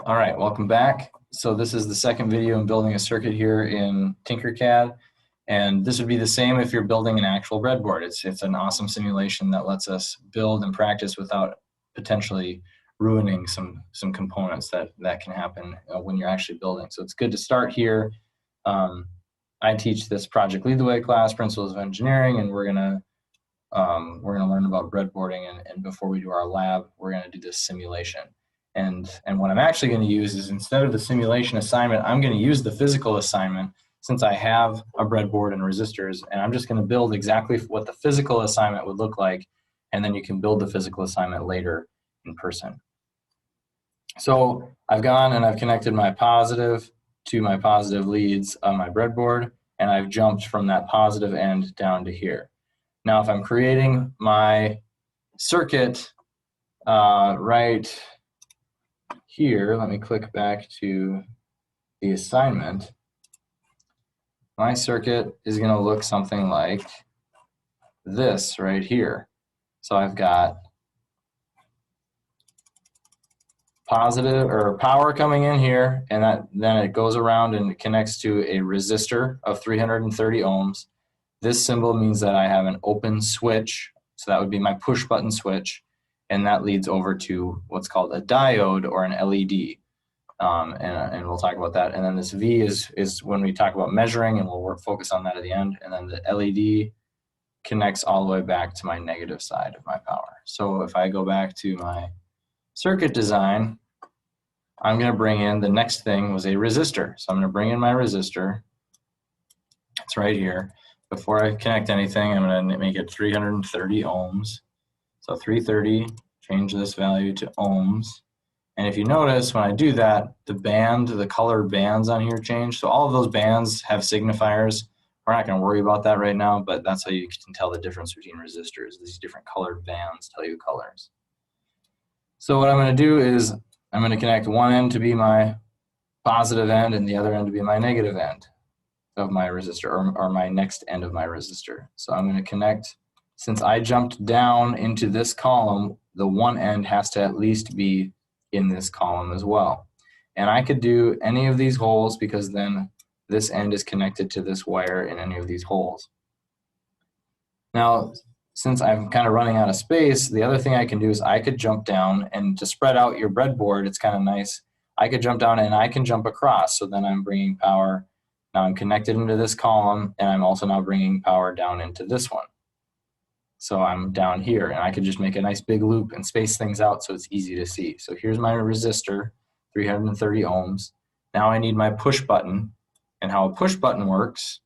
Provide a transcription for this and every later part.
All right, welcome back. So this is the second video in building a circuit here in Tinkercad. And this would be the same if you're building an actual breadboard. It's an awesome simulation that lets us build and practice without potentially ruining some components that can happen when you're actually building. So it's good to start here. I teach this Project Lead the Way class, Principles of Engineering, and we're gonna learn about breadboarding. And before we do our lab, we're gonna do this simulation. And what I'm actually going to use is, instead of the simulation assignment, I'm going to use the physical assignment since I have a breadboard and resistors, and I'm just going to build exactly what the physical assignment would look like, and then you can build the physical assignment later in person. So I've gone and I've connected my positive to my positive leads on my breadboard, and I've jumped from that positive end down to here. Now if I'm creating my circuit right here, let me click back to the assignment. My circuit is going to look something like this right here. So I've got positive or power coming in here, and then it goes around and it connects to a resistor of 330 ohms. This symbol means that I have an open switch, so that would be my push button switch. And that leads over to what's called a diode or an LED. And we'll talk about that. And then this V is when we talk about measuring, and we'll focus on that at the end. And then the LED connects all the way back to my negative side of my power. So if I go back to my circuit design, I'm going to bring in, the next thing was a resistor. So I'm going to bring in my resistor. It's right here. Before I connect anything, I'm going to make it 330 ohms. So 330, change this value to ohms. And if you notice, when I do that, the color bands on here change. So all of those bands have signifiers. We're not going to worry about that right now, but that's how you can tell the difference between resistors. These different colored bands tell you colors. So what I'm going to do is I'm going to connect one end to be my positive end and the other end to be my negative end of my resistor, or my next end of my resistor. So I'm going to connect. Since I jumped down into this column, the one end has to at least be in this column as well. And I could do any of these holes, because then this end is connected to this wire in any of these holes. Now, since I'm kind of running out of space, the other thing I can do is I could jump down, and to spread out your breadboard, it's kind of nice. I could jump down and I can jump across. So then I'm bringing power. Now I'm connected into this column, and I'm also now bringing power down into this one. So I'm down here, and I could just make a nice big loop and space things out so it's easy to see. So here's my resistor, 330 ohms. Now I need my push button, and how a push button works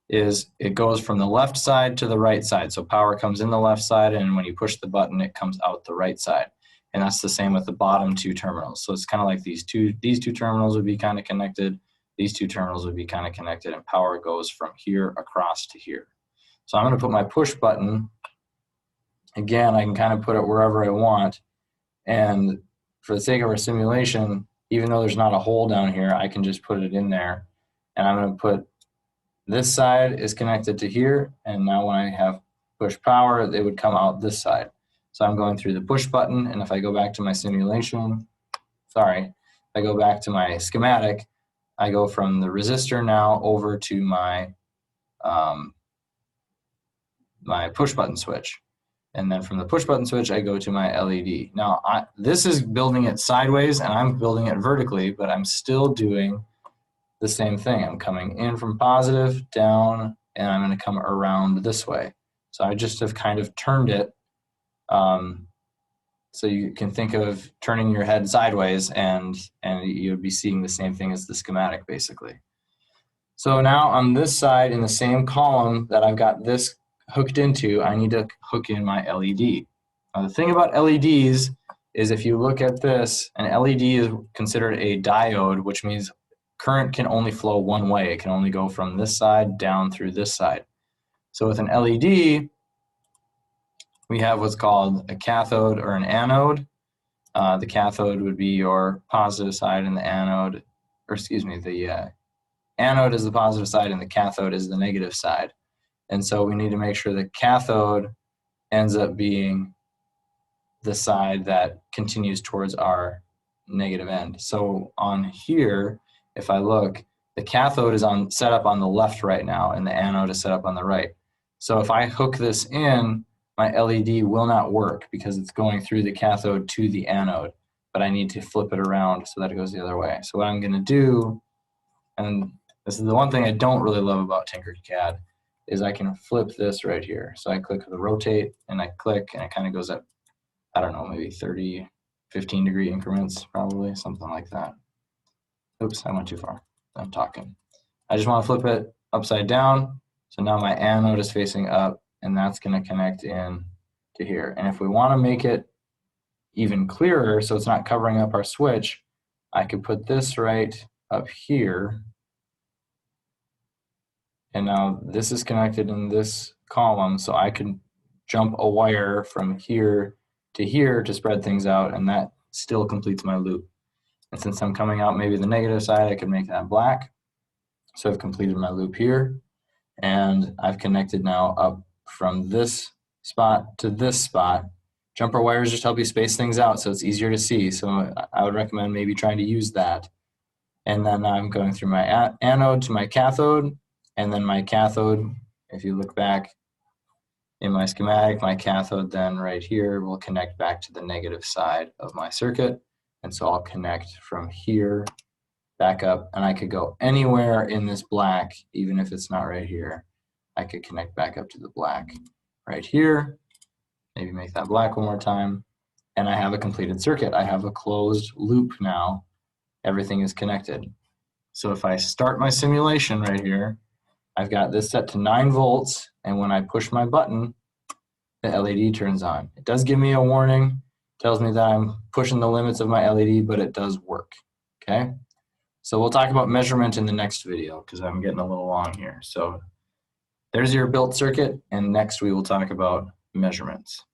is it goes from the left side to the right side. So power comes in the left side, and when you push the button, it comes out the right side. And that's the same with the bottom two terminals. So it's kind of like these two terminals would be kind of connected. These two terminals would be kind of connected, and power goes from here across to here. So I'm going to put my push button. Again, I can kind of put it wherever I want, and for the sake of our simulation, even though there's not a hole down here, I can just put it in there, and I'm going to put this side is connected to here, and now when I have push power, it would come out this side. So I'm going through the push button, and if I go back to my simulation, if I go back to my schematic, I go from the resistor now over to my my push button switch. And then from the push button switch, I go to my LED. Now, this is building it sideways, and I'm building it vertically, but I'm still doing the same thing. I'm coming in from positive, down, and I'm going to come around this way. So I just have kind of turned it. So you can think of turning your head sideways, and you'll be seeing the same thing as the schematic, basically. So now on this side, in the same column that I've got this hooked into, I need to hook in my LED. Now the thing about LEDs is, if you look at this, an LED is considered a diode, which means current can only flow one way. It can only go from this side down through this side. So with an LED, we have what's called a cathode or an anode. The cathode would be your positive side, and the anode, or excuse me, the anode is the positive side and the cathode is the negative side. And so we need to make sure the cathode ends up being the side that continues towards our negative end. So on here, if I look, the cathode is set up on the left right now, and the anode is set up on the right. So if I hook this in, my LED will not work because it's going through the cathode to the anode, but I need to flip it around so that it goes the other way. So what I'm gonna do, and this is the one thing I don't really love about Tinkercad, is I can flip this right here. So I click the rotate and I click and it kind of goes up, I don't know, maybe 30, 15 degree increments, probably, something like that. Oops, I went too far. I'm talking. I just want to flip it upside down. So now my anode is facing up, and that's going to connect in to here. And if we want to make it even clearer so it's not covering up our switch, I could put this right up here. And now this is connected in this column, so I can jump a wire from here to spread things out, and that still completes my loop. And since I'm coming out maybe the negative side, I can make that black. So I've completed my loop here, and I've connected now up from this spot to this spot. Jumper wires just help you space things out so it's easier to see. So I would recommend maybe trying to use that. And then I'm going through my anode to my cathode, and then my cathode, if you look back in my schematic, my cathode then right here will connect back to the negative side of my circuit. And so I'll connect from here back up, and I could go anywhere in this black, even if it's not right here. I could connect back up to the black right here, maybe make that black one more time, and I have a completed circuit. I have a closed loop now. Everything is connected. So if I start my simulation right here, I've got this set to 9 volts, and when I push my button, the LED turns on. It does give me a warning, tells me that I'm pushing the limits of my LED, but it does work, okay? So we'll talk about measurement in the next video because I'm getting a little long here. So there's your built circuit, and next we will talk about measurements.